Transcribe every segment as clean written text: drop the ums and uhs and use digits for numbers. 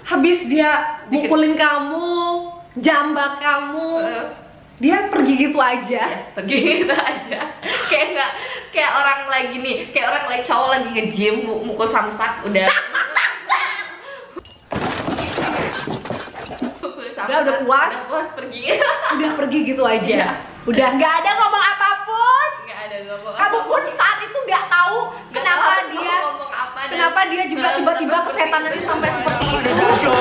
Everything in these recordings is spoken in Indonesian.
habis dia mukulin kamu, jambak kamu, dia pergi gitu aja. Pergi gitu aja. Kayak nggak, kayak orang lagi nih, kayak orang lagi cowok lagi nge-gym mukul samsak udah. Udah puas, pergi. Udah pergi gitu aja. Udah nggak ada ngomong apapun. Nggak ada ngomong. Kamu pun saat itu nggak tahu kenapa dia ngomong apa. Kenapa dia juga tiba-tiba kesetanannya sampai seperti itu.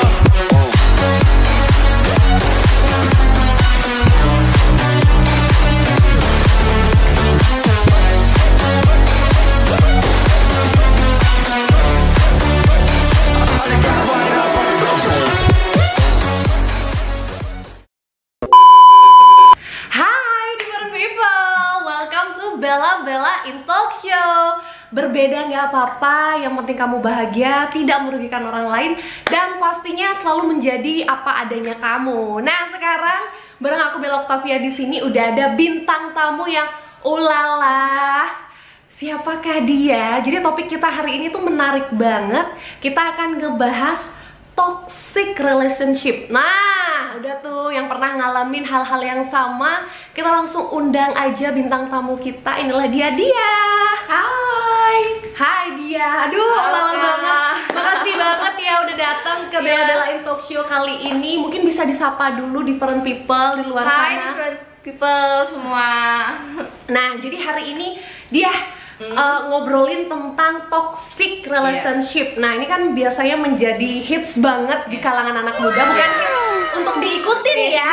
Bella in Talk Show. Berbeda nggak apa-apa, yang penting kamu bahagia, tidak merugikan orang lain, dan pastinya selalu menjadi apa adanya kamu. Nah, sekarang bareng aku Bella Octavia di sini udah ada bintang tamu yang ulala. Siapakah dia? Jadi topik kita hari ini tuh menarik banget. Kita akan ngebahas toxic relationship. Nah, udah tuh yang pernah ngalamin hal-hal yang sama, kita langsung undang aja bintang tamu kita. Inilah dia. Hai dia. Aduh, lama banget. Makasih banget ya udah datang ke Bella in Talk Show kali ini. Mungkin bisa disapa dulu different people di luar sana. Hai different people semua. Nah, jadi hari ini dia ngobrolin tentang toxic relationship. Nah, ini kan biasanya menjadi hits banget di kalangan anak muda, bukan untuk diikutin ya.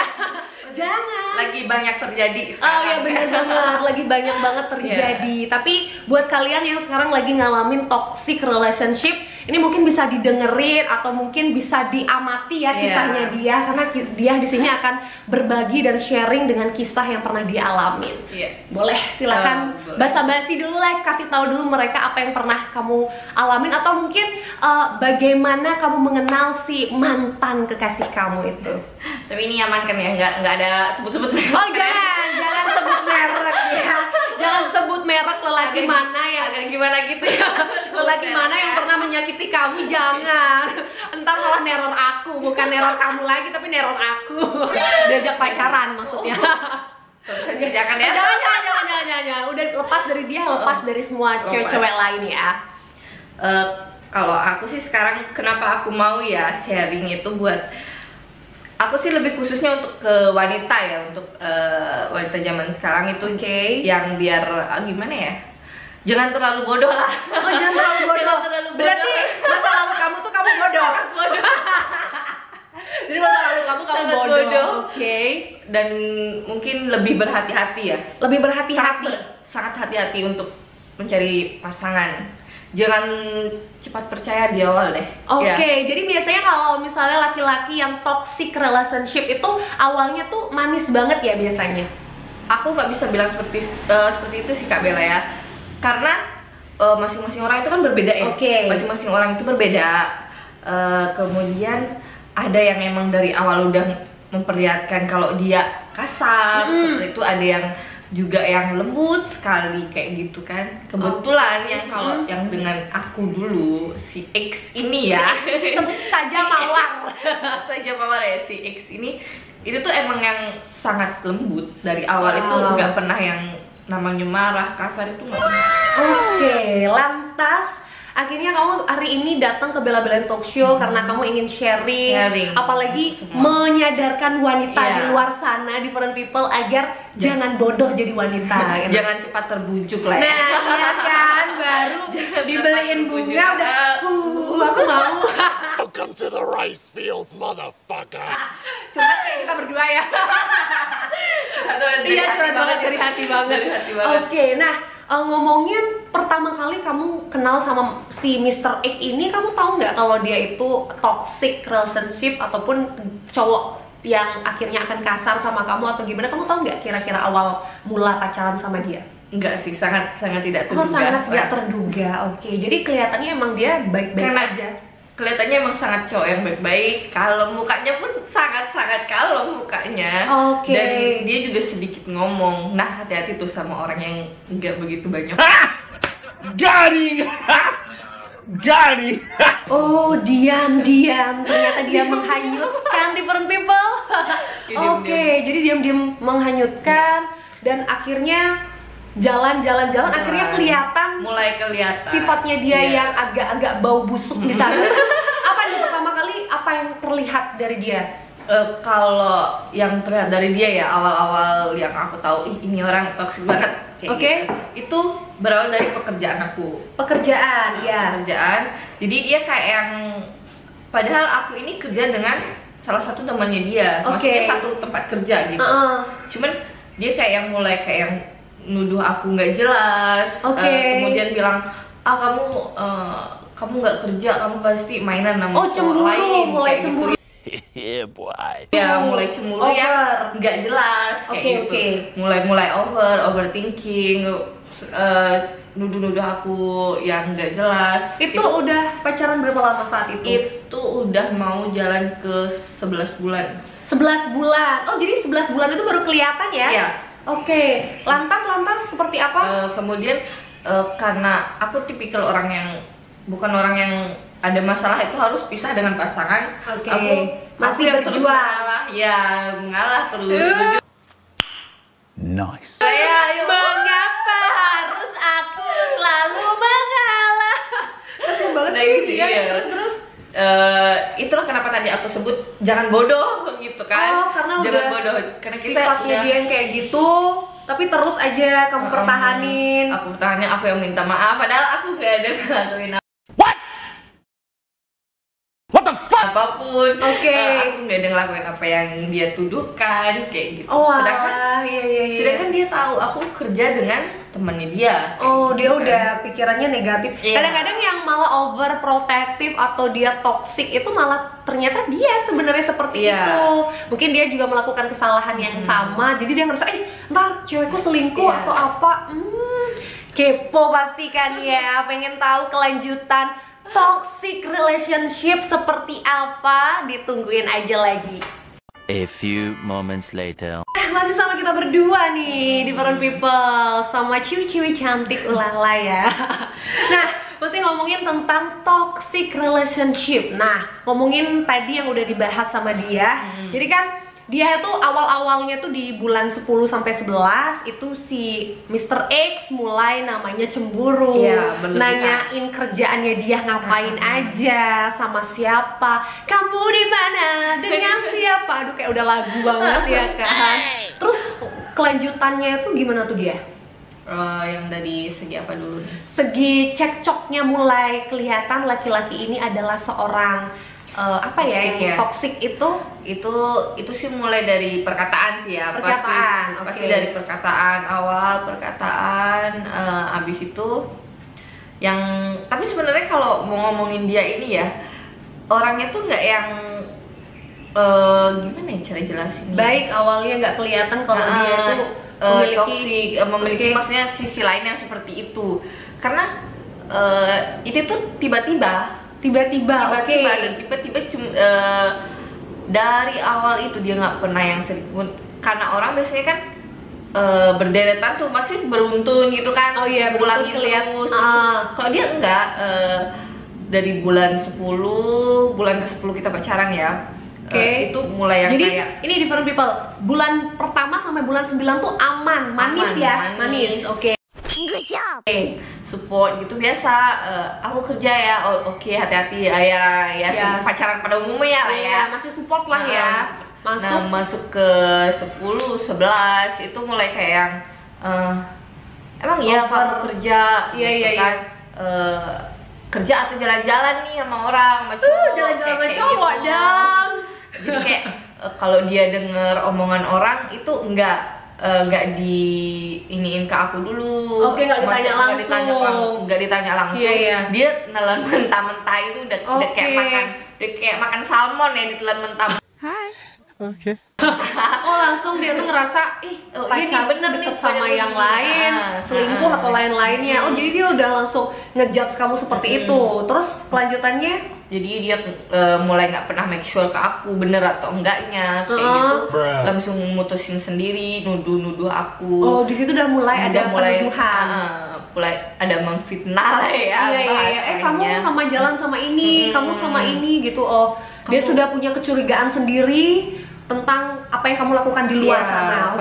Jangan. Lagi banyak terjadi sekarang. Oh ya, bener banget, lagi banyak banget terjadi. Tapi buat kalian yang sekarang lagi ngalamin toxic relationship, ini mungkin bisa didengerin atau mungkin bisa diamati ya kisahnya dia, karena dia di sini akan berbagi dan sharing dengan kisah yang pernah dialamin. Boleh, silakan basa-basi dulu lah, kasih tahu dulu mereka apa yang pernah kamu alamin, atau mungkin bagaimana kamu mengenal si mantan kekasih kamu itu. Tapi ini aman kan ya, nggak ada sebut-sebut merek. Oh jangan sebut merek ya. Jangan sebut merek lelaki mana ya, agak gimana gitu ya. lelaki mana yang pernah menyakiti kamu, jangan. Entar malah neror aku, bukan neror kamu lagi tapi neror aku. Diajak pacaran maksudnya. Jangan ya. Jangan. Udah lepas dari dia, lepas dari semua cewek-cewek lain ya. Kalau aku sih sekarang kenapa aku mau ya sharing itu buat aku sih lebih khususnya untuk ke wanita ya, untuk wanita zaman sekarang itu yang biar gimana ya, jangan terlalu bodoh lah. Oh, jangan terlalu bodoh. Berarti masa lalu kamu tuh kamu bodoh. Jadi masa lalu kamu bodoh. Oke. Dan mungkin lebih berhati-hati ya. Lebih berhati-hati. Sangat hati-hati untuk mencari pasangan. Jangan cepat percaya di awal deh. Oke, jadi biasanya kalau misalnya laki-laki yang toxic relationship itu awalnya tuh manis banget ya biasanya. Aku nggak bisa bilang seperti itu sih Kak Bella ya, karena masing-masing orang itu kan berbeda ya. Masing-masing orang itu berbeda. Kemudian ada yang emang dari awal udah memperlihatkan kalau dia kasar, seperti itu. Ada yang juga yang lembut sekali kayak gitu kan. Kebetulan yang kalau yang dengan aku dulu si X ini ya, sebut saja Mawar. Ya, si X ini itu tuh emang yang sangat lembut dari awal. Itu nggak pernah yang namanya marah, kasar itu nggak pernah. Oke, lantas akhirnya kamu hari ini datang ke Bella in Talk Show karena kamu ingin sharing. Apalagi menyadarkan wanita di luar sana, different people, agar jangan bodoh jadi wanita. Jangan cepat terbujuk lah ya. Nah, iya kan, baru dibeliin bunga udah aku mau. Welcome to the rice fields, motherfucker. Coba kayak kita berdua ya. Iya, curhat banget, dari hati banget. Oke, nah ngomongin pertama kali kamu kenal sama si Mr. X ini, kamu tahu nggak kalau dia itu toxic relationship ataupun cowok yang akhirnya akan kasar sama kamu atau gimana? Kamu tahu nggak kira-kira awal mula pacaran sama dia? Enggak sih, sangat tidak terduga. Oh, sangat tidak terduga. Oke, jadi kelihatannya emang dia baik-baik aja. Kelihatannya emang sangat cowok yang baik-baik, kalem, mukanya pun sangat-sangat kalem mukanya. Dan dia juga sedikit ngomong. Nah, hati-hati tuh sama orang yang nggak begitu banyak. Garing. Got it! Oh, diam-diam ternyata dia menghanyutkan di different people. Oke, jadi diam-diam menghanyutkan dan akhirnya jalan-jalan akhirnya kelihatan mulai kelihatan sifatnya dia Iya. yang agak-agak bau busuk di sana. Apa nih pertama kali apa yang terlihat dari dia? Kalau yang terlihat dari dia ya awal-awal yang aku tahu ini orang toksik banget kayak Oke. gitu. Itu berawal dari pekerjaan aku. Pekerjaan, ya. Pekerjaan. Jadi dia kayak yang padahal aku ini kerja dengan salah satu temannya dia. Oke. Maksudnya satu tempat kerja gitu. Cuman dia kayak yang mulai kayak yang nuduh aku nggak jelas. Oke. Kemudian bilang kamu nggak kerja, kamu pasti mainan sama Oh, cowok cemburu, lain, mulai kayak cemburu. gitu. Yeah, boy. Ya mulai cemburu Over. ya nggak jelas kayak Oke, gitu. Mulai overthinking, nuduh-nuduh aku yang nggak jelas. Itu udah pacaran berapa lama saat itu? Itu udah mau jalan ke 11 bulan. 11 bulan. Oh, jadi 11 bulan itu baru kelihatan ya? Iya. Oke. Lantas seperti apa? Kemudian karena aku tipikal orang yang bukan orang yang ada masalah itu harus pisah dengan pasangan. Oke. Aku Masih yang terus berjuang. mengalah. Ya, mengalah terus. Nice. Mengapa harus aku selalu mengalah? Kasian banget Nah, sih gitu, dia. iya. Terus Itulah kenapa tadi aku sebut jangan bodoh gitu kan. Oh, karena jangan udah bodoh karena kita sifatnya dia yang kayak gitu, tapi terus aja kamu pertahanin. Aku pertahanin, aku yang minta maaf padahal aku gak ada ngelakuin What the fuck? apapun. Oke. Aku gak ada ngelakuin apa yang dia tuduhkan kayak gitu. Oh, sedangkan iya. sedangkan dia tahu aku kerja dengan temannya dia. Oh, dia Gitu kan. udah pikirannya negatif. Iya. Kadang-kadang yang malah overprotective atau dia toxic itu malah ternyata dia sebenarnya seperti Iya. itu. Mungkin dia juga melakukan kesalahan yang sama. Jadi dia ngerasa, ntar cewekku selingkuh Iya. atau apa. Kepo pasti kan ya, pengen tahu kelanjutan toxic relationship seperti apa. Ditungguin aja lagi. A few moments later. Masih sama kita berdua nih di Different People sama ciwi-ciwi cantik ulala ya. Nah, masih ngomongin tentang toxic relationship. Nah, ngomongin tadi yang udah dibahas sama dia. Jadi kan dia itu awal-awalnya tuh di bulan 10 sampai 11 itu si Mr. X mulai namanya cemburu. Iya, berlebihan. Nanyain kerjaannya dia ngapain aja, sama siapa, kamu di mana, dengan siapa. Aduh, kayak udah lagu banget ya kan. Terus kelanjutannya itu gimana tuh dia? Yang dari segi apa dulu nih? Segi cekcoknya mulai kelihatan laki-laki ini adalah seorang apa ya, Toxic yang ya? toxic Itu sih mulai dari perkataan sih ya. Perkataan, pasti oke. dari perkataan, awal perkataan, abis itu yang tapi sebenarnya kalau mau ngomongin dia ini ya, orangnya tuh nggak yang gimana ya cara jelasin? baik. Awalnya nggak kelihatan kalau dia tuh memiliki Oke. maksudnya sisi lain yang seperti itu. Karena itu tuh tiba-tiba tiba-tiba, oke. dan tiba-tiba dari awal itu dia nggak pernah yang selingkuh. Karena orang biasanya kan berderetan tuh masih beruntun gitu kan. Oh iya, beruntun Ulangin kelihatan. terus. Ah. Kalau dia enggak, dari bulan 10 bulan ke-10 kita pacaran ya. Oke. Itu mulai yang Jadi kayak ini Different People, bulan pertama sampai bulan 9 tuh aman, manis Aman, ya, manis. oke. support gitu biasa. Aku kerja ya, oke, hati-hati ya, Ya. pacaran pada umumnya lah ya. Iya, masih support lah ya. Nah, masuk ke 10, 11 itu mulai kayak yang emang iya Over. kamu kerja Iya, gitu iya, kan. Kerja atau jalan-jalan nih sama orang, sama cowok, Jalan-jalan sama kayak cowok gitu. dong. Jadi kayak kalau dia denger omongan orang itu enggak di iniin ke aku dulu. Oke, nggak ditanya Maksudnya langsung. nggak ditanya langsung. Iya, iya. Dia nelan mentah-mentah itu udah kayak Oke. makan salmon ya, ditelan mentah. Oh, langsung dia tuh ngerasa, Oh, pacar iya nih, bener nih, deket sama pacar yang begini. lain, selingkuh atau lain-lainnya. Oh, jadi dia udah langsung ngejudge kamu seperti itu. Terus kelanjutannya? Jadi dia mulai nggak pernah make sure ke aku bener atau enggaknya kayak gitu. Bruh. Langsung mutusin sendiri, nuduh-nuduh aku. Oh, di situ udah mulai ada penuduhan. mulai ada memfitnah lah ya bahasanya. Kamu sama jalan sama ini, kamu sama ini gitu. Oh, dia sudah punya kecurigaan sendiri tentang apa yang kamu lakukan di luar sana.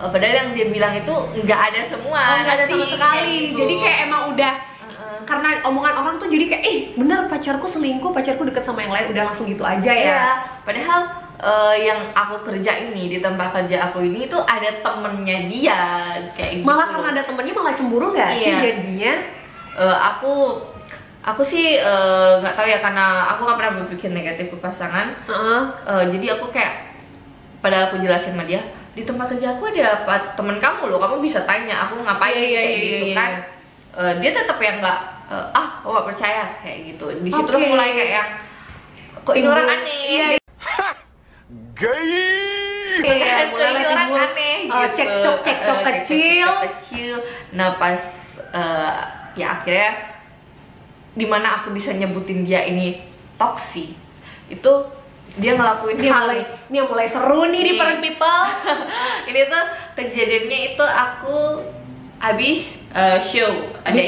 Padahal yang dia bilang itu nggak ada semua. Nggak ada sama sekali. Gitu. Jadi kayak emang udah karena omongan orang tuh jadi kayak bener pacarku selingkuh, pacarku deket sama yang lain, udah langsung gitu aja ya. Iya. Padahal yang aku kerja ini di tempat kerja aku ini tuh ada temennya dia kayak gitu. Malah karena ada temennya malah cemburu nggak sih jadinya? Aku sih nggak tahu ya, karena aku nggak pernah berpikir negatif ke pasangan. Jadi aku kayak pada aku jelasin sama dia, di tempat kerja aku ada temen kamu loh, kamu bisa tanya aku ngapain gitu kan. Dia tetap yang nggak aku nggak percaya kayak gitu. Di situ mulai kayak yang kok ini orang aneh. Iya, mulai timbul cekcok kecil. Nah pas ya akhirnya dimana aku bisa nyebutin dia ini toksik, itu dia ngelakuin hal ini yang mulai seru nih di Parent People. Ini tuh kejadiannya itu aku habis show, ada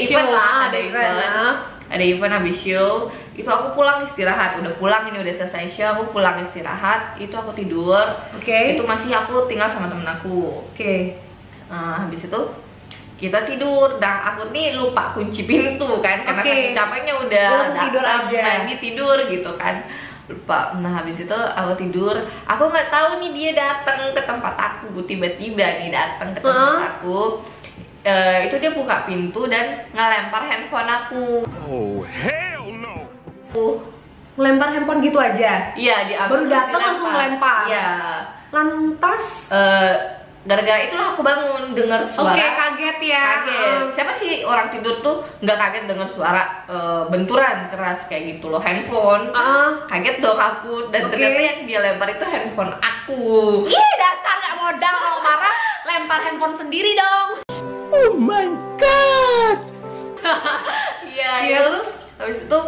event habis show. Itu aku pulang istirahat, udah pulang, ini udah selesai show, aku pulang istirahat, itu aku tidur. Itu masih aku tinggal sama temen aku. Habis itu kita tidur, dan aku nih lupa kunci pintu kan, karena capeknya udah tidur aja, mandi tidur gitu kan, lupa. Nah habis itu aku tidur, aku nggak tahu nih dia datang ke tempat aku, tiba-tiba nih datang ke tempat aku. Itu dia buka pintu dan ngelempar handphone aku. Oh hell no. Ngelempar handphone gitu aja? Iya, baru datang langsung ngelempar. Iya. Lantas gara-gara itulah aku bangun dengar suara. Kaget ya. Kaget. Siapa sih orang tidur tuh nggak kaget dengar suara benturan keras kayak gitu loh, handphone. Kaget dong aku, dan ternyata yang dia lempar itu handphone aku. Ih, dasar nggak modal, kalau marah lempar handphone sendiri dong. Oh my god. Iya, terus habis itu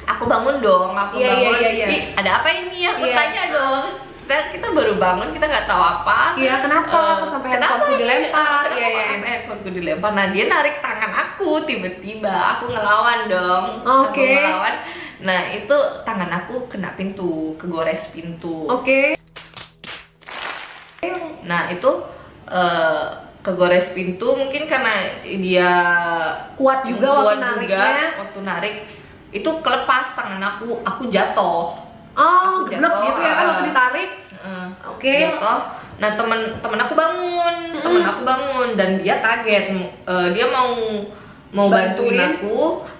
aku bangun dong, bangun. Ih, ada apa ini? Aku tanya dong. Dan kita baru bangun, kita nggak tahu apa. Kenapa sampai handphoneku dilempar? Handphoneku dilempar. Nah dia narik tangan aku, tiba-tiba aku ngelawan dong. Aku ngelawan. Nah itu tangan aku kena pintu, kegores pintu. Nah itu kegores pintu mungkin karena dia kuat juga waktu nariknya. Waktu narik itu kelepas tangan aku jatuh. Geblek gitu ya kan waktu ditarik. Jatuh. Nah temen aku bangun, dan dia kaget. Dia mau bantuin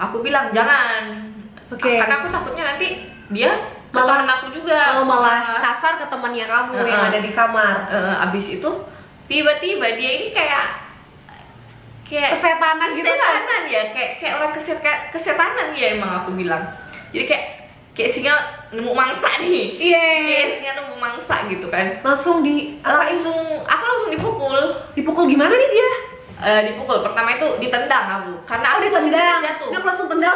aku bilang jangan. Karena aku takutnya nanti dia malah aku juga. Malah kasar ke temannya kamu yang ada di kamar. Abis itu tiba-tiba dia ini kayak kesetanan gitu kan? Ya, kayak orang kesetanan ya, emang aku bilang. Jadi kayak singa nemu mangsa nih. Kayak singa nemu mangsa gitu kan. Langsung aku langsung dipukul. Dipukul gimana nih dia? Dipukul, pertama itu ditendang aku. Karena aku ditendang. jatuh. Dia langsung tendang.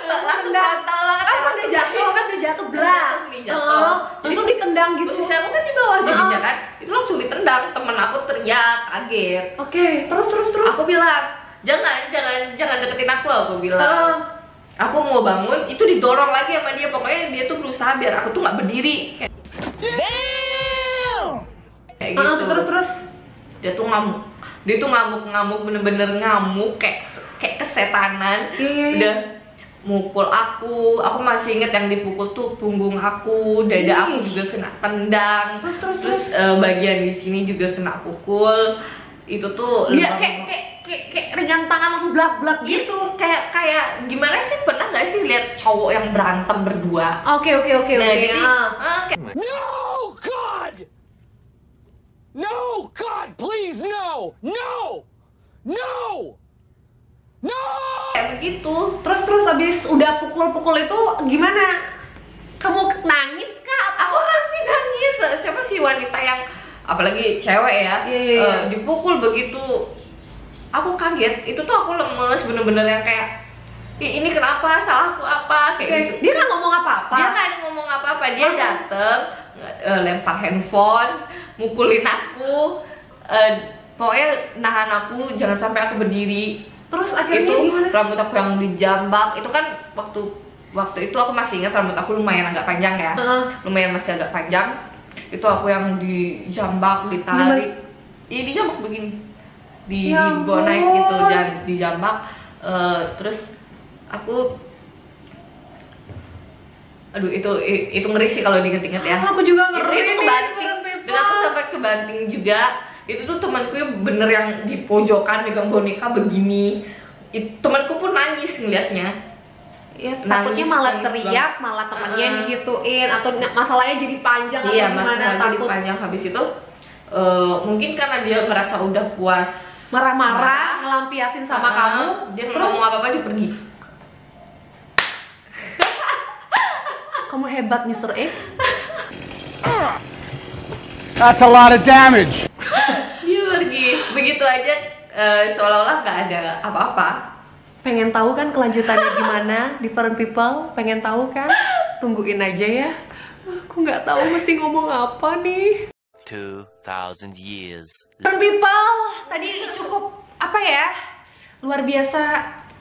Langsung frontal banget. Dia jatuh berat. Langsung ditendang gitu. Posisi aku kan di bawah jadinya kan. Itu langsung ditendang, temen aku teriak, kaget. Terus aku bilang, jangan deketin aku bilang. Aku mau bangun, itu didorong lagi sama dia. Pokoknya dia tuh berusaha biar aku tuh nggak berdiri. Kayak gitu. Terus dia tuh ngamuk, bener-bener ngamuk kayak kesetanan. Udah mukul aku masih inget yang dipukul tuh punggung aku, dada aku juga kena tendang. Terus bagian di sini juga kena pukul. Itu tuh dia kayak regang tangan langsung blak-blak gitu. Kayak gimana sih, pernah nggak sih lihat cowok yang berantem berdua? Oke. No, God, please, no. Kayak begitu. Terus abis udah pukul itu gimana? Kamu nangis kah? Aku masih nangis. Siapa sih wanita yang, apalagi cewek ya, dipukul begitu? Aku kaget. Itu tuh aku lemes, bener-bener yang kayak, ini kenapa, salahku apa, kayak gitu. Dia nggak ngomong apa-apa. Dia dateng, lempar handphone, mukulin aku. pokoknya nahan aku jangan sampai aku berdiri. Terus akhirnya Itu gimana? rambut aku yang dijambak itu kan waktu itu aku masih ingat rambut aku lumayan agak panjang ya. Lumayan masih agak panjang. Itu aku yang dijambak, ditarik. Iya dijambak begini. Dibawa naik gitu dan dijambak. Terus aku aduh itu ngeri sih kalau diinget-inget ya. Aku juga ngeri. Itu kebanting. Dan aku sampai kebanting juga. Itu tuh temanku yang bener yang di pojokan megang boneka begini. Temanku pun nangis ngeliatnya. Ya, takutnya malah nangis teriak, malah temannya digituin atau masalahnya jadi panjang atau gimana, masalahnya jadi takut panjang. Habis itu mungkin karena dia merasa udah puas marah-marah ngelampiasin sama kamu, dia terus ngomong apa-apa dia pergi. kamu hebat Mr. X. That's a lot of damage. Dia pergi begitu aja, seolah-olah nggak ada apa-apa. Pengen tahu kan kelanjutannya gimana, different people? Pengen tahu kan? Tungguin aja ya. Aku nggak tahu mesti ngomong apa nih. 2,000 years. Different people, tadi cukup apa ya? Luar biasa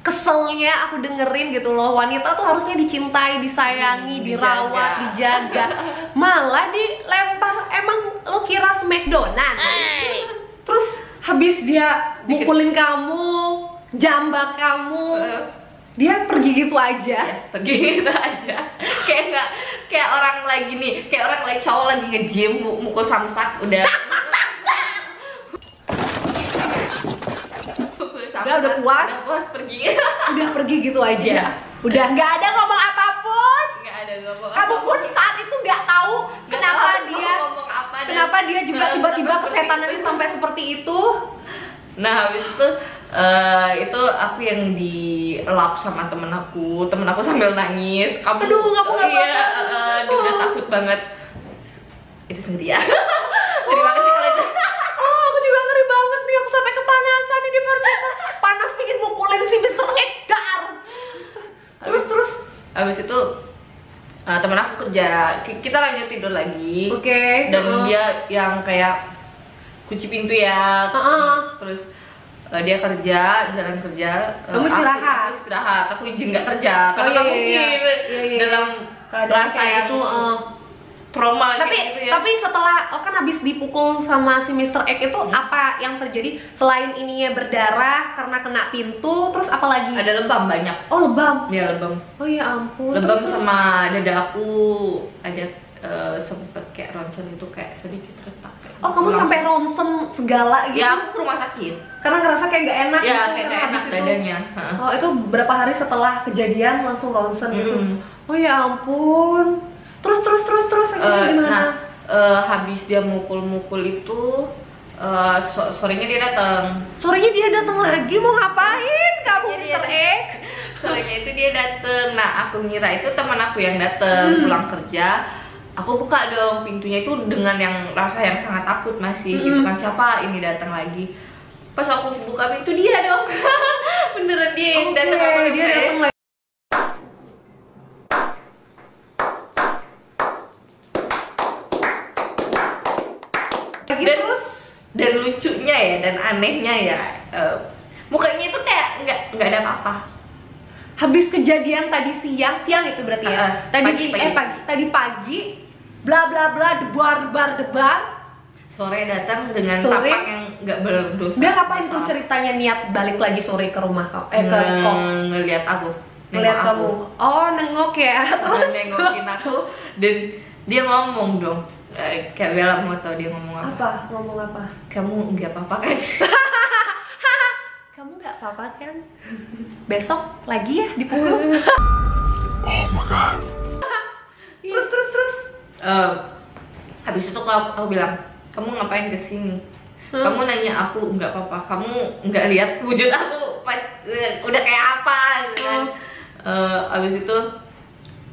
keselnya aku dengerin gitu loh. Wanita tuh harusnya dicintai, disayangi, dirawat, dijaga. Malah dilempar. Emang lo kira smackdownan? Terus habis dia mukulin kamu, jambak kamu, dia pergi gitu aja. Pergi gitu aja. Kayak orang lagi nih, kayak orang lagi cowok lagi nge-gym mukul samsak udah. Udah puas. Udah puas pergi. Udah pergi gitu aja. Udah nggak ada ngomong apapun. Nggak ada ngomong. Kamu pun saat itu nggak tahu kenapa dia juga tiba-tiba kesetanan sampai seperti itu. Nah habis itu aku yang dilap sama temen aku sambil nangis. Kamu, aduh kamu nggak iya, dia udah takut banget. Itu sendiri ya. Terima kasih kalau itu. Oh aku juga ngeri banget nih, aku sampai kepanasan nih di panas pingin mukulin si Mr. Edgar. Terus habis itu temen aku kerja, kita lanjut tidur lagi. Oke. Dan dia yang kayak kunci pintu ya. Terus dia kerja, jalan kerja. Kamu istirahat. Aku istirahat. Aku izin nggak kerja karena nggak mungkin dalam rasa yang itu. Trauma Tapi gitu ya. tapi setelah kan habis dipukul sama si Mr. X itu apa yang terjadi selain ininya berdarah karena kena pintu, terus apa lagi? Ada lebam banyak. Oh lebam. Ya lebam. Oh ya ampun. Lebam Terus, sama dada aku ada sempet kayak ronsen itu kayak sedikit retak. oh kamu sampai ronsen segala gitu? Ya aku ke rumah sakit. Karena ngerasa kayak gak enak. Ya gitu, kayak karena gak enak habis itu. dadanya. Oh itu berapa hari setelah kejadian langsung ronsen gitu? Oh ya ampun. Terus akhirnya gimana? Habis dia mukul itu sorenya dia datang. Sorenya dia datang lagi mau ngapain kamu Mr. X? Sorenya itu dia datang. Nah aku ngira itu teman aku yang datang pulang kerja. Aku buka dong pintunya itu dengan yang rasa yang sangat takut masih gitu kan, siapa ini datang lagi. Pas aku buka pintu dia dong. Beneran dia yang datang. Dia datang lagi. Dan lucunya ya dan anehnya ya mukanya itu kayak nggak ada apa-apa. Habis kejadian tadi siang itu berarti ya? Tadi pagi bla bla bla debar. Sore datang dengan tapak yang nggak berdosa. Dia ngapain tuh ceritanya niat balik lagi sore ke rumah kamu? Ke kos. Ngeliat aku. Ngeliat kamu. Oh nengok ya. Terus nengokin aku dan dia ngomong dong. Kayak Bella mau tau dia ngomong apa? Ngomong apa? Kamu nggak apa-apa kan? Kamu nggak apa-apa kan? Besok lagi ya dipukul. Oh my god. Terus. Habis itu aku bilang, kamu ngapain kesini? Kamu nanya aku nggak apa-apa. Kamu nggak lihat wujud aku udah kayak apa? Gitu kan? Habis itu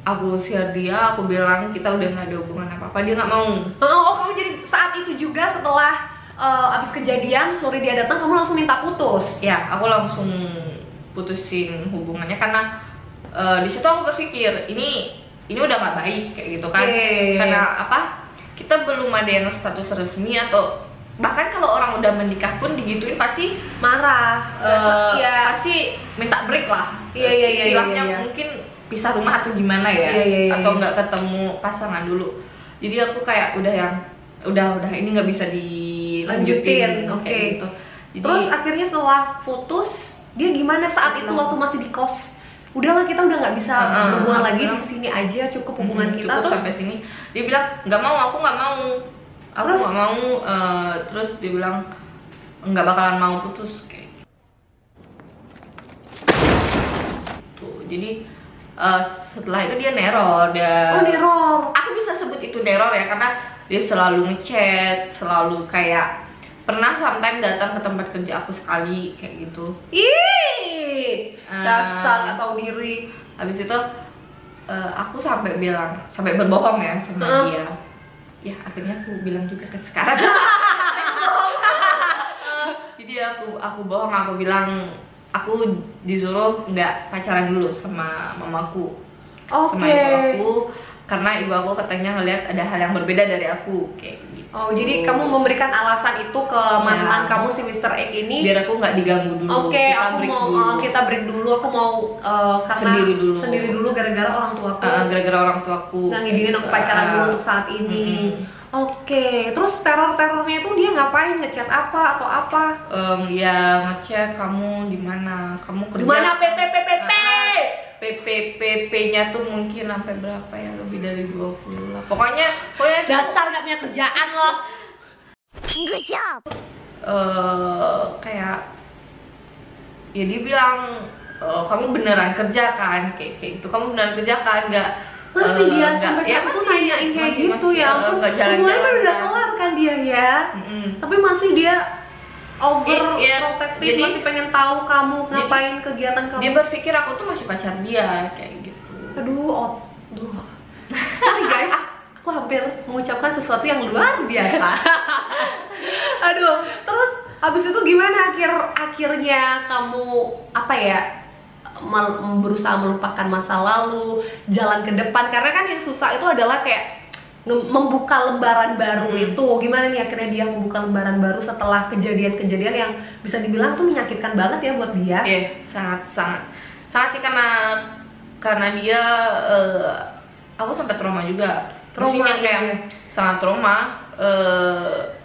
aku share dia, aku bilang kita udah nggak ada hubungan apa-apa, dia nggak mau. Oh kamu jadi saat itu juga setelah abis kejadian sore dia datang kamu langsung minta putus? Ya, aku langsung putusin hubungannya karena di situ aku berpikir ini udah nggak baik kayak gitu kan. Karena apa? Kita belum ada yang status resmi atau bahkan kalau orang udah menikah pun digituin pasti marah, nggak setia. pasti minta break lah. Iya. Istilahnya mungkin pisah rumah atau gimana ya, Iya. atau nggak ketemu pasangan dulu. Jadi aku kayak udah ini nggak bisa dilanjutin. Oke. Kayak gitu. Jadi, Terus akhirnya setelah putus, dia gimana saat itu waktu masih di kos? Udahlah, kita udah nggak bisa berhubungan lagi di sini aja, cukup hubungan kita. cukup Terus sampai sini. Dia bilang nggak mau, aku nggak mau. Terus dia bilang nggak bakalan mau putus kayak gitu. Jadi setelah itu dia neror. neror. Aku bisa sebut itu neror ya, karena dia selalu ngechat, selalu kayak pernah sometimes datang ke tempat kerja aku sekali kayak gitu. Ih, dasar nggak tahu diri. Habis itu aku sampai berbohong ya sama dia. Ya akhirnya aku bilang juga kan sekarang. Jadi aku bohong, aku bilang aku disuruh nggak pacaran dulu sama mamaku, sama ibu aku, karena ibu aku katanya ngeliat ada hal yang berbeda dari aku kayak gitu. Oh, jadi kamu memberikan alasan itu ke mantan kamu si Mr. X ini biar aku nggak diganggu dulu. Oke, aku mau kita break dulu. Aku mau karena sendiri dulu gara-gara orang tuaku. Gara-gara orang tuaku. Nggak ngizinin aku pacaran dulu untuk saat ini. Oke, terus terornya itu dia ngapain? Ngechat apa atau apa? Ya ngechat kamu di mana? Kamu kerja? Di mana PPP-nya tuh mungkin sampai berapa ya? Lebih dari 20 lah. Pokoknya dasar gak punya kerjaan loh. Good job. Kayak ya dia bilang kamu beneran kerja kan? Kayak itu kamu beneran kerja kan? Masih dia sampai saat itu nanyain kayak gitu ya. Hubungannya udah kelar kan dia ya. Tapi masih dia overprotective, masih pengen tahu kamu ngapain kegiatan kamu. Dia berpikir aku tuh masih pacar dia kayak gitu. Aduh. Sorry guys, aku hampir mengucapkan sesuatu yang luar biasa. Aduh, terus habis itu gimana akhirnya kamu berusaha melupakan masa lalu, jalan ke depan, karena kan yang susah itu adalah kayak membuka lembaran baru itu. Gimana nih akhirnya dia membuka lembaran baru setelah kejadian-kejadian yang bisa dibilang tuh menyakitkan banget ya buat dia? Iya, sangat sih, karena dia aku sampai trauma juga. Maksudnya kayak sangat trauma,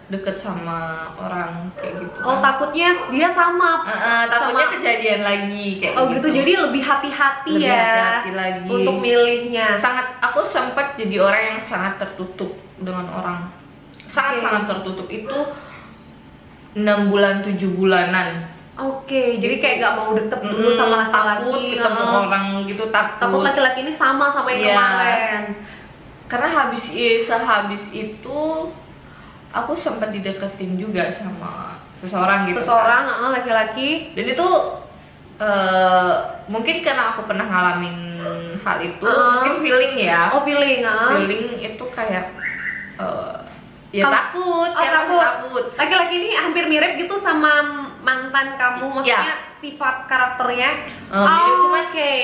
deket sama orang kayak gitu. Oh, takutnya dia takutnya kejadian lagi kayak gitu. Gitu. Jadi lebih hati-hati ya. Hati-hati lagi untuk milihnya. Aku sempat jadi orang yang sangat tertutup dengan orang. Sangat tertutup. Itu 6 bulan 7 bulanan. Oke, jadi kayak gak mau deket dulu sama laki-laki. Takut ketemu orang gitu, takut laki-laki ini sama yang kemarin. Karena sehabis itu aku sempat dideketin juga sama seseorang gitu. Laki-laki. Dan itu mungkin karena aku pernah ngalamin hal itu, mungkin feeling ya. Feeling itu kayak takut. Laki-laki ini hampir mirip gitu sama mantan kamu, maksudnya sifat karakternya.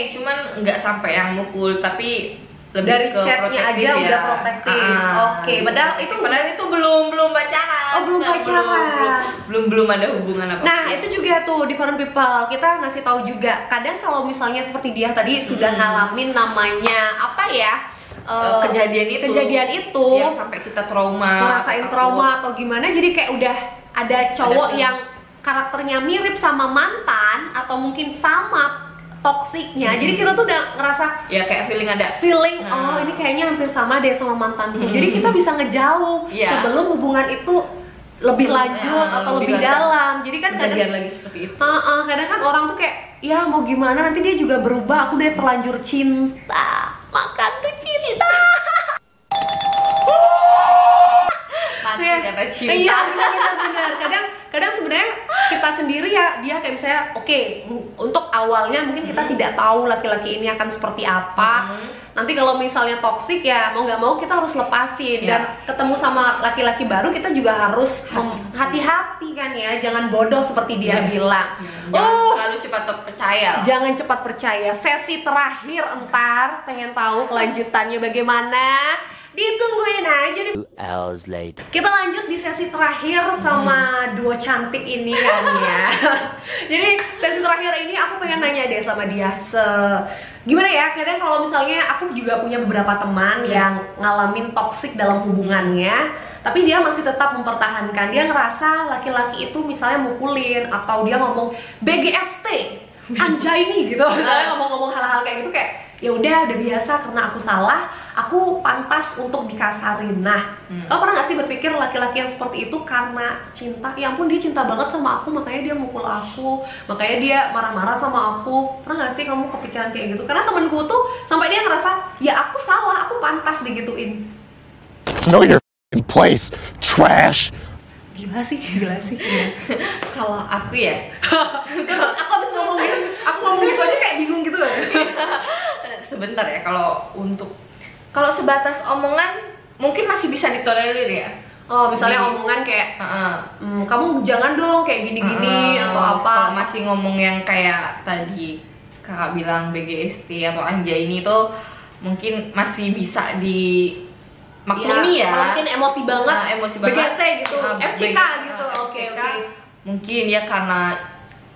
Cuman nggak sampai yang mukul, tapi lebih dari ke chatnya aja udah protektif. Padahal itu belum pacaran. Belum ada hubungan apa. Nah, itu juga tuh different people. Kita ngasih tahu juga. Kadang kalau misalnya seperti dia tadi sudah ngalamin namanya kejadian itu yang sampai kita ngerasain trauma atau gimana, jadi kayak udah ada cowok yang karakternya mirip sama mantan atau mungkin sama toksiknya, jadi kita tuh udah ngerasa ya kayak feeling oh ini kayaknya hampir sama deh sama mantanku. Jadi kita bisa ngejauh sebelum hubungan itu lebih lanjut atau lebih dalam. Jadi kan kadang lagi seperti itu. Kadang kan orang tuh kayak ya mau gimana, nanti dia juga berubah, aku udah terlanjur cinta, makan tuh cinta. Mati karena cinta. Iya, benar. Kadang sebenarnya kita sendiri ya, dia kayak misalnya untuk awalnya mungkin kita tidak tahu laki-laki ini akan seperti apa. Nanti kalau misalnya toksik ya mau nggak mau kita harus lepasin. Dan ketemu sama laki-laki baru kita juga harus hati-hati kan ya, jangan bodoh seperti dia bilang. Jangan terlalu cepat percaya. Jangan cepat percaya. Sesi terakhir pengen tahu kelanjutannya bagaimana. Ditungguin aja nih. 2 hours later. Kita lanjut di sesi terakhir sama duo cantik ini kan ya. Jadi sesi terakhir ini aku pengen nanya deh sama dia, gimana ya, kadang kalau misalnya aku juga punya beberapa teman yang ngalamin toksik dalam hubungannya, tapi dia masih tetap mempertahankan. Dia ngerasa laki-laki itu misalnya mukulin atau dia ngomong BGST, anjay nih gitu. Misalnya ngomong-ngomong hal-hal kayak gitu, kayak ya udah biasa karena aku salah, aku pantas untuk dikasarin. Nah, kau pernah gak sih berpikir laki-laki yang seperti itu karena cinta? Ya ampun, dia cinta banget sama aku, makanya dia mukul aku, makanya dia marah-marah sama aku. Pernah gak sih kamu kepikiran kayak gitu? Karena temenku tuh sampai dia ngerasa, ya aku salah, aku pantas digituin. Know your f***ing place, trash. Gila sih. Kalau aku ya, Aku habis ngomong gitu, aku ngomong gitu aja kayak bingung gitu kan. sebentar ya, kalau sebatas omongan mungkin masih bisa ditolerir ya. Oh, misalnya omongan kayak kamu jangan dong kayak gini-gini atau apa. Kalau masih ngomong yang kayak tadi kakak bilang BGST atau anjay ini tuh mungkin masih bisa dimaklumi ya. Mungkin emosi banget, emosi banget. BGST gitu, FCK gitu. Oke. Mungkin ya karena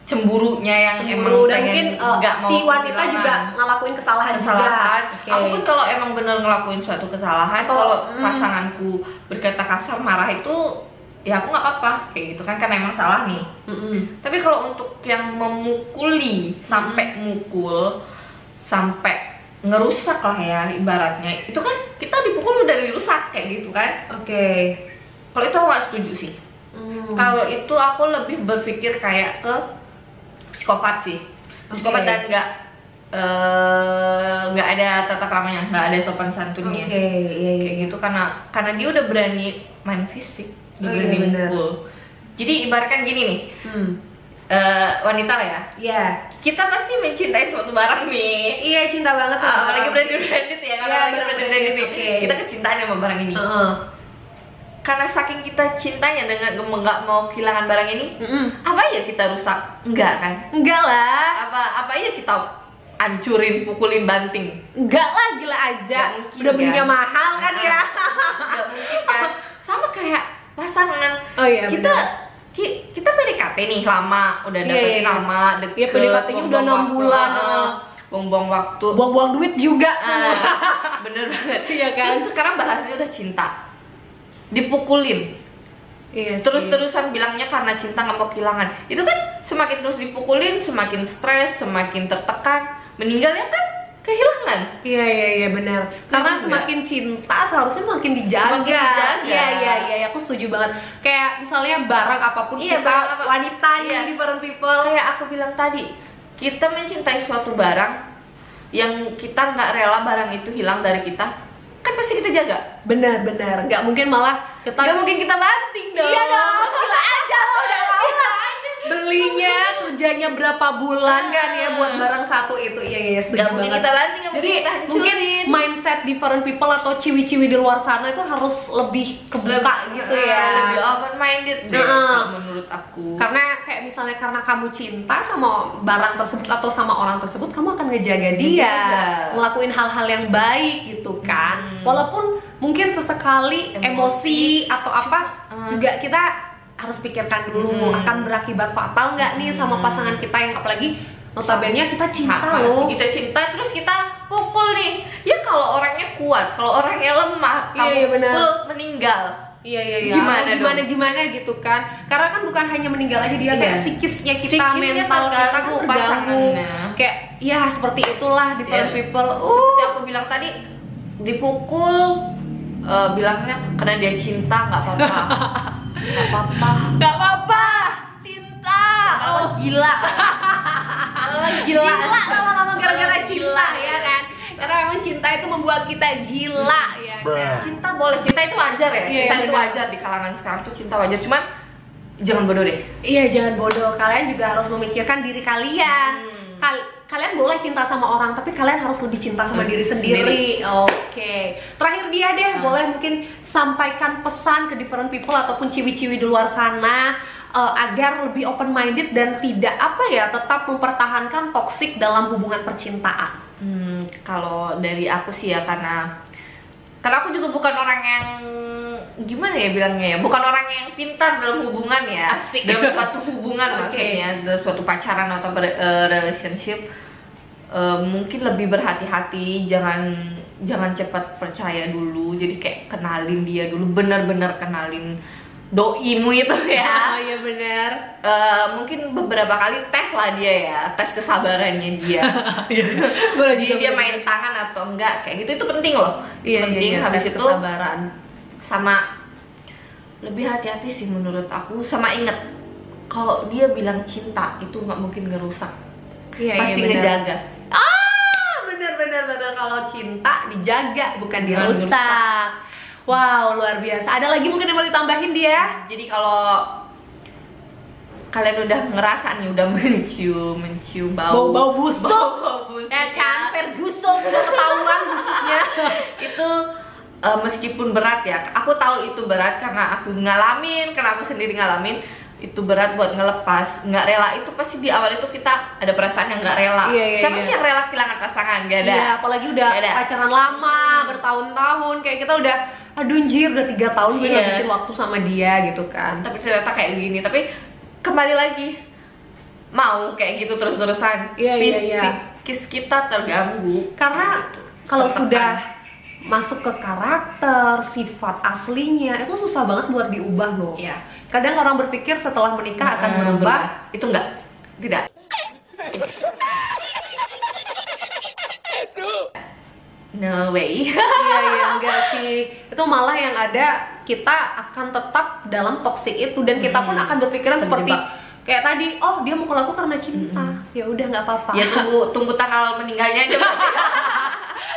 cemburunya yang Cemburu, emang dan pengen mungkin nggak mau si wanita kehilangan juga ngelakuin kesalahan juga. Oke. Aku pun kalau emang bener ngelakuin suatu kesalahan, Atau, kalau pasanganku berkata kasar marah itu ya aku nggak apa-apa kayak gitu kan, karena emang salah nih. Tapi kalau untuk yang memukuli sampai mukul sampai ngerusak lah ya ibaratnya, itu kan kita dipukul udah dirusak kayak gitu kan. Oke. Kalau itu aku nggak setuju sih. Kalau itu aku lebih berpikir kayak ke psikopat sih, psikopat. Dan nggak ada tata keramanya, nggak ada sopan santunnya. Kayak gitu karena dia udah berani main fisik, dia berani mukul. Jadi ibaratkan gini nih, wanita lah ya. Iya. Kita pasti mencintai suatu barang nih. Iya, cinta banget sama Apalagi barang. branded ya, Iya, branded nih. oke. Kita kecintaan sama barang ini. Karena saking kita cintanya dengan nggak mau kehilangan barang ini, apa ya kita rusak? Enggak kan? Enggak lah. Apa ya kita hancurin, pukulin, banting? Enggak lah, gila aja. Nggak mungkin, Udah belinya kan? mahal kan ya. Nggak mungkin kan? Sama kayak pasangan. Oh iya, kita PDKT nih lama, udah dapetin lama, deket. Iya, PDKT-nya udah 6 bulan. Buang-buang waktu, Buang-buang duit juga. bener banget. Iya kan? Terus sekarang bahasanya udah cinta, dipukulin, terus-terusan bilangnya karena cinta nggak mau kehilangan. Itu kan semakin terus dipukulin, semakin stres, semakin tertekan, meninggalnya kan kehilangan. Iya benar. Karena juga. semakin cinta seharusnya makin dijaga. Semakin dijaga. Iya, aku setuju banget. Kayak misalnya barang apapun, barang apa, wanita nih, different people. Kayak aku bilang tadi, kita mencintai suatu barang yang kita nggak rela barang itu hilang dari kita, kan pasti kita jaga. Benar. Nggak mungkin malah Nggak mungkin kita banting dong. Iya dong, kita aja lo udah tahu lah. Belinya kerjanya berapa bulan kan ya buat barang satu itu. Iya, setuju Nggak mungkin banget. kita banting, nggak Jadi mungkin kita hancurin. mungkin mindset different people atau ciwi-ciwi di luar sana itu harus lebih kebuka gitu ya. Lebih open minded deh kalau menurut aku. Karena kayak misalnya karena kamu cinta sama barang tersebut atau sama orang tersebut, kamu akan ngejaga dia, ngelakuin hal-hal yang baik gitu kan. Walaupun mungkin sesekali emosi atau apa juga kita harus pikirkan dulu akan berakibat fatal nggak nih sama pasangan kita, yang apalagi notabene kita cinta loh. Kita cinta terus kita pukul nih. Ya kalau orangnya kuat, kalau orangnya lemah, Iya, kamu benar. pukul meninggal. Iya. Gimana gitu kan? Karena kan bukan hanya meninggal aja dia, kayak psikisnya kita, Psikisnya mental kita kan terganggu, terganggu. pasangannya. Kayak ya seperti itulah different people. Seperti aku bilang tadi, dipukul bilangnya karena dia cinta, nggak apa-apa. Nggak apa-apa, cinta. Kalau gila. Gila lama-lama gara-gara cinta ya kan? Karena memang cinta itu membuat kita gila ya kan? Cinta boleh, cinta itu wajar ya. Iya, Cinta itu benar. wajar di kalangan sekarang tuh, cinta wajar. Cuman jangan bodoh deh. Iya, jangan bodoh. Kalian juga harus memikirkan diri kalian. Kalian boleh cinta sama orang, tapi kalian harus lebih cinta sama diri sendiri. Oke. Terakhir dia deh, boleh mungkin sampaikan pesan ke different people ataupun ciwi-ciwi di luar sana agar lebih open minded dan tidak tetap mempertahankan toksik dalam hubungan percintaan. Kalau dari aku sih ya, karena Karena aku juga bukan orang yang gimana ya bilangnya ya, bukan orang yang pintar dalam hubungan ya. Asik. Dalam suatu hubungan maksudnya, dalam suatu pacaran atau relationship. Mungkin lebih berhati-hati, jangan cepat percaya dulu. Jadi kayak kenalin dia dulu, benar-benar kenalin doimu itu ya. Oh iya benar. Mungkin beberapa kali tes lah dia ya, tes kesabarannya dia. Boleh Jadi dia main tangan atau enggak, kayak gitu itu penting loh. Iya, Penting. iya, Habis tes itu kesabaran. sama lebih hati-hati sih menurut aku. Sama inget, kalau dia bilang cinta itu nggak mungkin ngerusak. Iya, Pasti iya, benar. ngejaga. Bener kalau cinta dijaga bukan Bukan dirusak. Wow, luar biasa. Ada lagi mungkin yang mau ditambahin dia? Jadi kalau kalian udah ngerasa nih, udah mencium Bau busuk. bau busuk Ya kan, Ferguson sudah ketahuan busuknya. itu meskipun berat ya, aku tahu itu berat karena aku ngalamin, karena aku sendiri ngalamin. Itu berat buat ngelepas, nggak rela. Itu pasti di awal itu kita ada perasaan yang nggak rela. Siapa sih yang rela kehilangan pasangan? Gak ada. Iya, apalagi udah Gak ada. pacaran lama, bertahun-tahun. Kayak kita udah, aduh anjir, udah 3 tahun gue Iya. ngabisin waktu sama dia gitu kan. Tapi ternyata kayak gini. Tapi kembali lagi, mau kayak gitu terus-terusan, Iya, iya, iya. psikis kita terganggu. Karena kalau Tertekan. sudah masuk ke karakter, sifat aslinya, itu susah banget buat diubah loh. Iya. Kadang orang berpikir setelah menikah akan berubah. Itu enggak, tidak. No way. Iya, enggak sih. Itu malah yang ada kita akan tetap dalam toxic itu, dan kita pun akan berpikiran seperti Terjebak. kayak tadi, oh dia mukul aku karena cinta. Ya udah nggak apa-apa. Ya tunggu tanggal meninggalnya aja.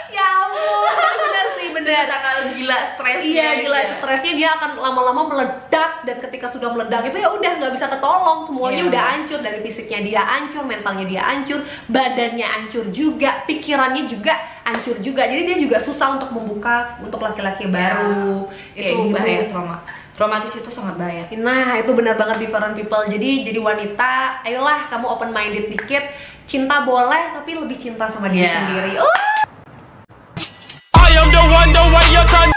Ya ampun, bener sih, bener. Tanggal gila stresnya. Iya, gila aja. stresnya dia akan lama-lama meledak, dan ketika sudah meledak itu ya udah nggak bisa ketolong, semuanya Iya. udah hancur. Dari fisiknya dia hancur, mentalnya dia hancur, badannya hancur juga, pikirannya juga hancur juga. Jadi dia juga susah untuk membuka untuk laki-laki baru. Itu bahaya, traumatis itu sangat bahaya. Nah, itu benar banget different people. Jadi wanita, ayolah kamu open minded dikit. Cinta boleh, tapi lebih cinta sama diri Iya. sendiri. I am the one, the way your son.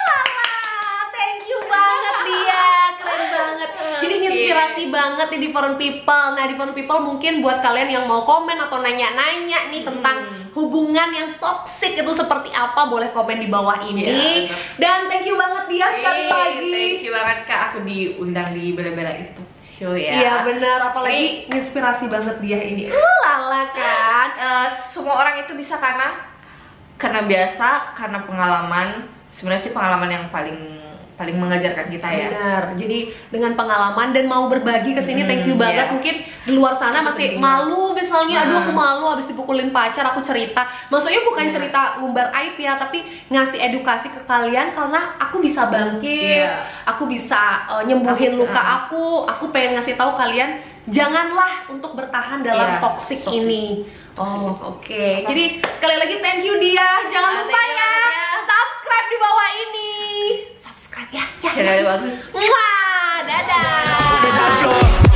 Thank you banget dia, keren banget. Jadi inspirasi banget nih different people. Nah, different people mungkin buat kalian yang mau komen atau nanya-nanya nih tentang hubungan yang toxic itu seperti apa, boleh komen di bawah ini. Iya, Dan thank you banget dia sekali lagi. Thank you banget Kak, aku diundang di Bela-Bela itu show ya. Iya benar, apalagi inspirasi banget dia ini. Lala kan. Semua orang itu bisa karena biasa, karena pengalaman. Sebenarnya sih pengalaman yang paling mengajarkan kita ya. Benar. Jadi dengan pengalaman dan mau berbagi ke sini, thank you banget. iya. Mungkin di luar sana masih malu misalnya, aduh aku malu habis dipukulin pacar, aku cerita. Maksudnya bukan cerita ngumbar aib ya, tapi ngasih edukasi ke kalian karena aku bisa bangkit, aku bisa nyembuhin luka aku pengen ngasih tahu kalian janganlah untuk bertahan dalam toxic ini. Oh, oke. Jadi sekali lagi thank you dia. Jangan lupa thank you ya, banget ya. subscribe di bawah ini. Subscribe ya. Channel bagus. Mwah, dadah.